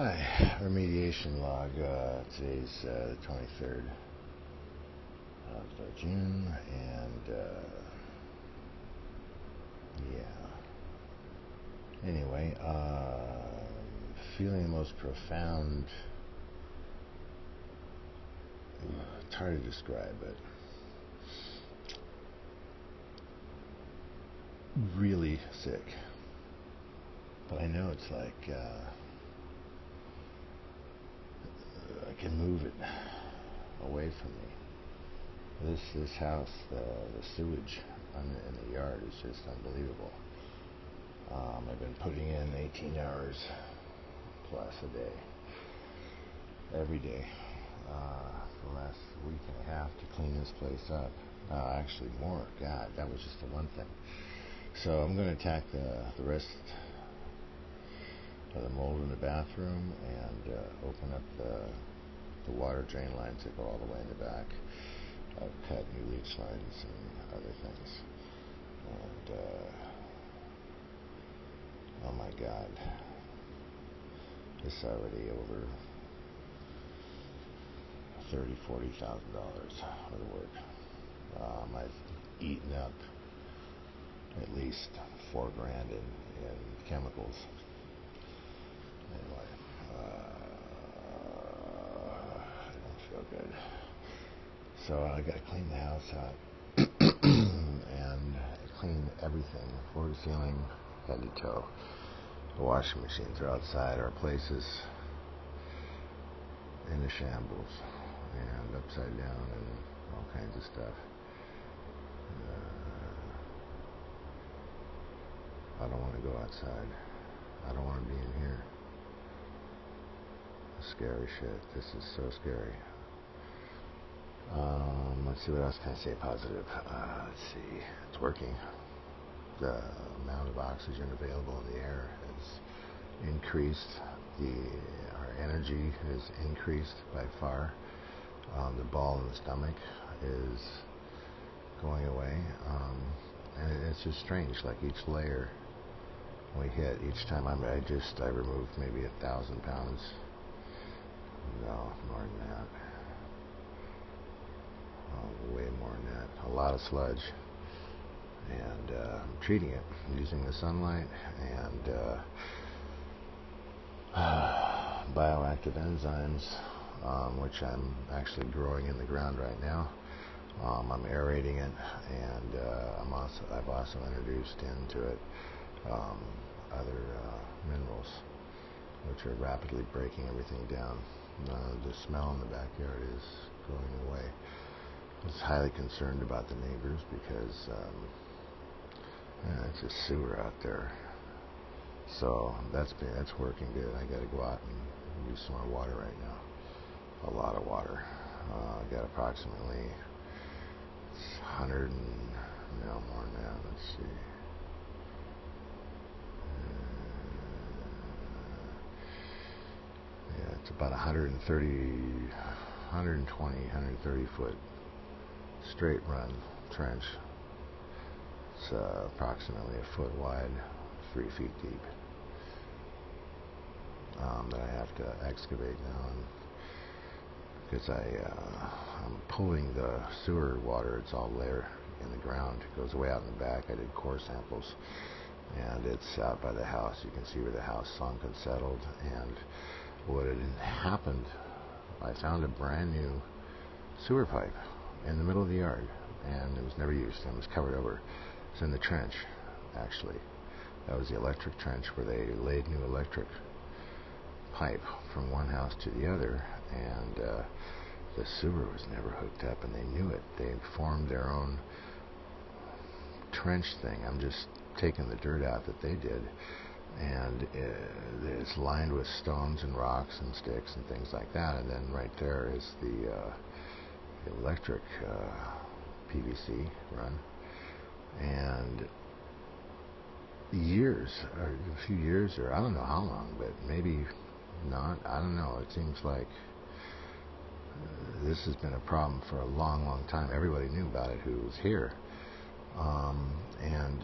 Hi, remediation log. Today's the 23rd of June, and yeah. Anyway, feeling the most profound. It's hard to describe, but really sick. But I know it's like I can move it away from me. This house, the sewage in the yard is just unbelievable. I've been putting in 18 hours plus a day, every day, for the last week and a half to clean this place up. Actually more. God, that was just the one thing. So I'm going to attack the rest of the mold in the bathroom and open up the water drain lines that go all the way in the back. I've cut new leach lines and other things. And oh my God, it's already over $30,000-$40,000 worth of work. I've eaten up at least $4,000 in chemicals. Anyway, I don't feel good. So I got to clean the house out and clean everything, floor to ceiling, head to toe. The washing machines are outside. Our place is in a shambles and upside down and all kinds of stuff. I don't want to go outside. I don't want to be in here. Scary shit. This is so scary. Let's see, what else can I say positive? Let's see. It's working. The amount of oxygen available in the air has increased. Our energy has increased by far. The ball in the stomach is going away. And it's just strange. Like each layer we hit, each time I removed maybe 1,000 pounds. No, more than that. Way more than that. A lot of sludge. And I'm treating it using the sunlight and bioactive enzymes, which I'm actually growing in the ground right now. I'm aerating it, and I've also introduced into it other minerals, which are rapidly breaking everything down. The smell in the backyard is going away. I was highly concerned about the neighbors because it's a sewer out there. So that's working good. I got to go out and use some more water right now. A lot of water. I got approximately 100 and no more than that. Let's see. Yeah, it's about 130 foot straight run trench. It's approximately a foot wide, 3 feet deep. That I have to excavate now, because I'm pulling the sewer water. It's all there in the ground. It goes way out in the back. I did core samples, and it's out by the house. You can see where the house sunk and settled. And what had happened, I found a brand new sewer pipe in the middle of the yard, and it was never used, and it was covered over. It's in the trench, actually. That was the electric trench where they laid new electric pipe from one house to the other, and the sewer was never hooked up, and they knew it. They formed their own trench thing. I'm just taking the dirt out that they did, and it's lined with stones and rocks and sticks and things like that, and then right there is the electric PVC run. And a few years, or I don't know how long, but maybe not, I don't know. It seems like this has been a problem for a long, long time. Everybody knew about it who was here, and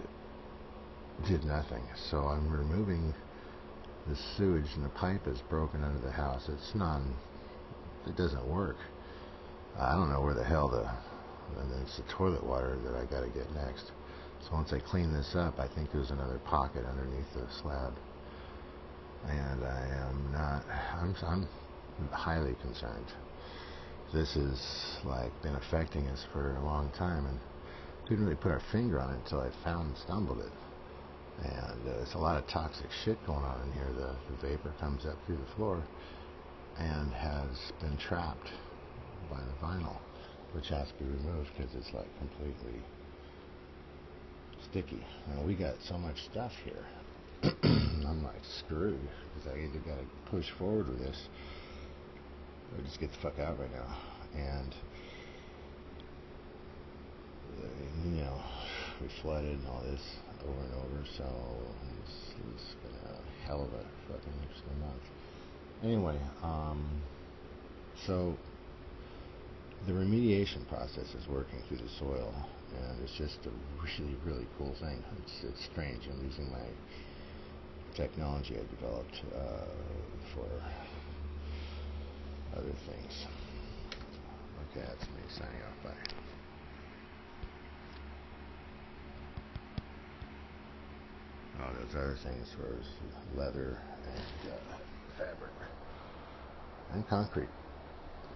did nothing. So I'm removing the sewage and the pipe is broken under the house. It doesn't work. I don't know where the hell and then it's the toilet water that I gotta get next. So once I clean this up, I think there's another pocket underneath the slab. And I'm highly concerned. This has been affecting us for a long time, and didn't really put our finger on it until I stumbled it. And there's a lot of toxic shit going on in here. The vapor comes up through the floor and has been trapped by the vinyl, which has to be removed because it's completely sticky. And we got so much stuff here. I'm screwed because I either got to push forward with this or just get the fuck out right now. And we flooded and all this over and over, so it's been a hell of a fucking month. Anyway, so the remediation process is working through the soil, and it's just a really, really cool thing. It's strange. I'm using my technology I developed for other things. Okay, that's me signing off. Bye. Oh, those other things were leather and fabric and concrete.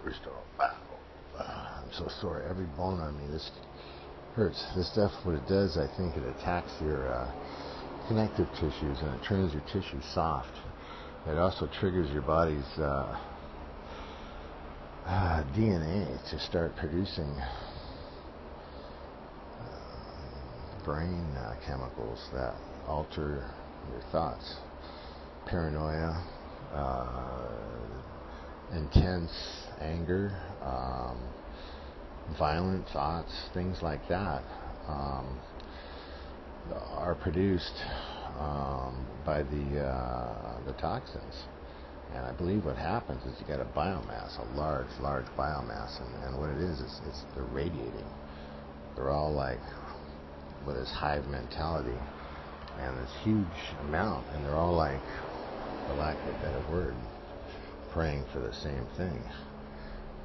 Restore. I'm so sore. Every bone on me. This hurts. This stuff, what it does, I think it attacks your connective tissues and it turns your tissue soft. It also triggers your body's DNA to start producing brain chemicals that alter your thoughts. Paranoia, intense anger, violent thoughts, things like that are produced by the toxins. And I believe what happens is you got a biomass, a large biomass, and what it is it's they're radiating. They're all with this hive mentality and this huge amount, and they're all for lack of a better word, praying for the same thing.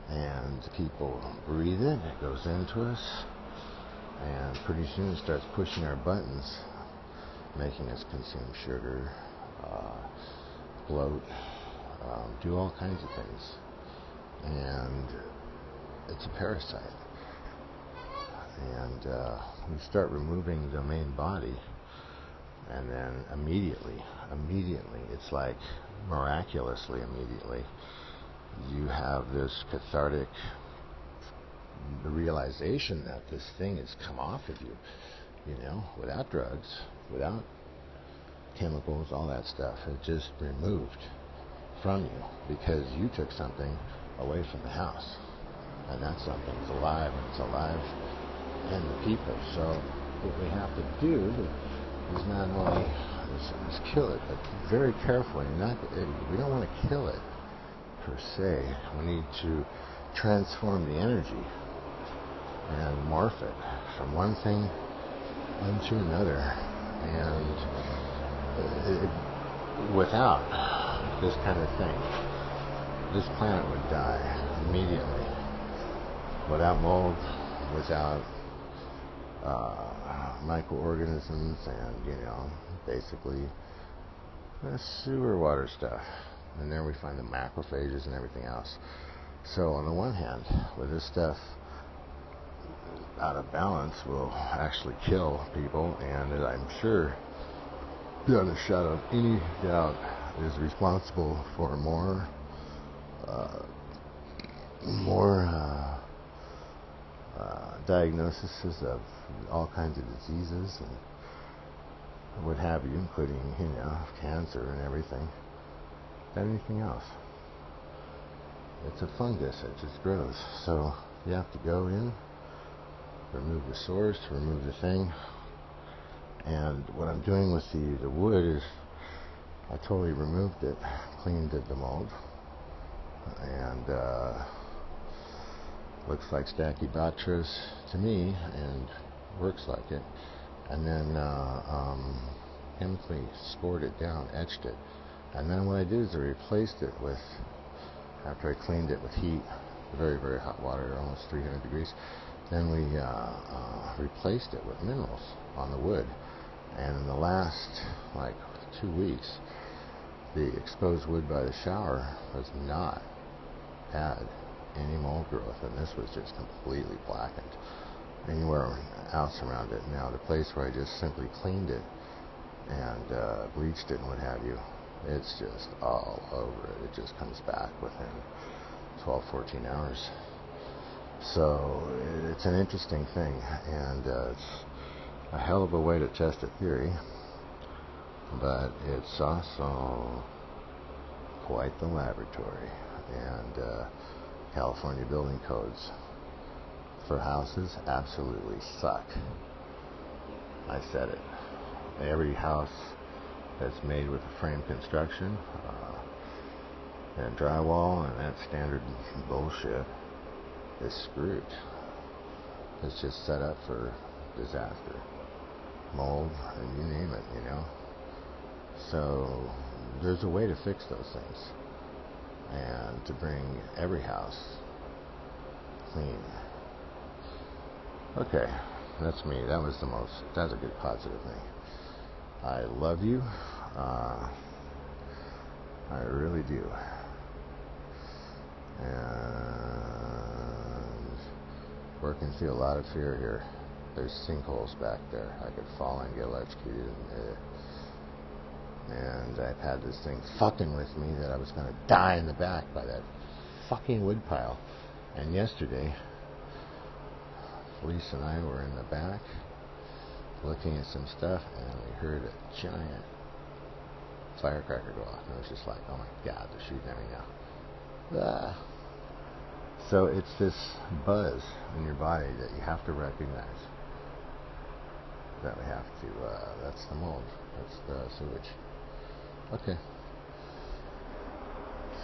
And people breathe it goes into us, and pretty soon it starts pushing our buttons, making us consume sugar, bloat, do all kinds of things. And it's a parasite. And we start removing the main body, and then immediately, it's miraculously immediately, you have this cathartic realization that this thing has come off of you, without drugs, without chemicals, all that stuff. It just removed from you because you took something away from the house, and that something's alive, and it's alive in the people. So what we have to do is not only is kill it, but very carefully. We don't want to kill it per se. We need to transform the energy and morph it from one thing into another. And without this kind of thing, this planet would die immediately. Without mold, without microorganisms, and basically sewer water stuff. And there we find the macrophages and everything else. So on the one hand, with this stuff out of balance, will actually kill people, and I'm sure, beyond a shadow of any doubt, is responsible for more diagnoses of all kinds of diseases and what have you, including cancer and everything, than anything else. It's a fungus that just grows. So you have to go in, remove the source, remove the thing. And what I'm doing with the wood is I totally removed it, cleaned the mold, and looks like Stachybotrys to me, and works like it. And then chemically scored it down, etched it, And then what I did is I replaced it with, after I cleaned it with heat, very, very hot water, almost 300 degrees, then we replaced it with minerals on the wood. And in the last, like, 2 weeks, the exposed wood by the shower has not had any mold growth, and this was just completely blackened anywhere else around it. Now, the place where I just simply cleaned it and bleached it and what have you, it's just all over it. It just comes back within 12, 14 hours. So it's an interesting thing, and it's a hell of a way to test a theory, but it's also quite the laboratory. And California building codes for houses absolutely suck. I said it. Every house that's made with a frame construction and drywall and that standard bullshit is screwed. It's just set up for disaster, mold, and you name it, you know. So there's a way to fix those things and to bring every house clean. Okay, that's me. That's a good positive thing. I love you. I really do. And working through a lot of fear here. There's sinkholes back there. I could fall and get electrocuted. And I've had this thing fucking with me that I was going to die in the back by that fucking wood pile. And yesterday, Felice and I were in the back looking at some stuff, and we heard a giant firecracker go off. And I was just like, oh my God, they're shooting at me now. Ah. So it's this buzz in your body that you have to recognize. That we have to, that's the mold. That's the sewage. Okay.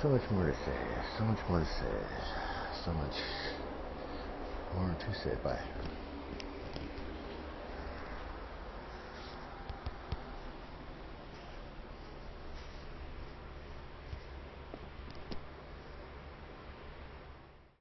So much more to say. So much more to say. So much more to say. Bye.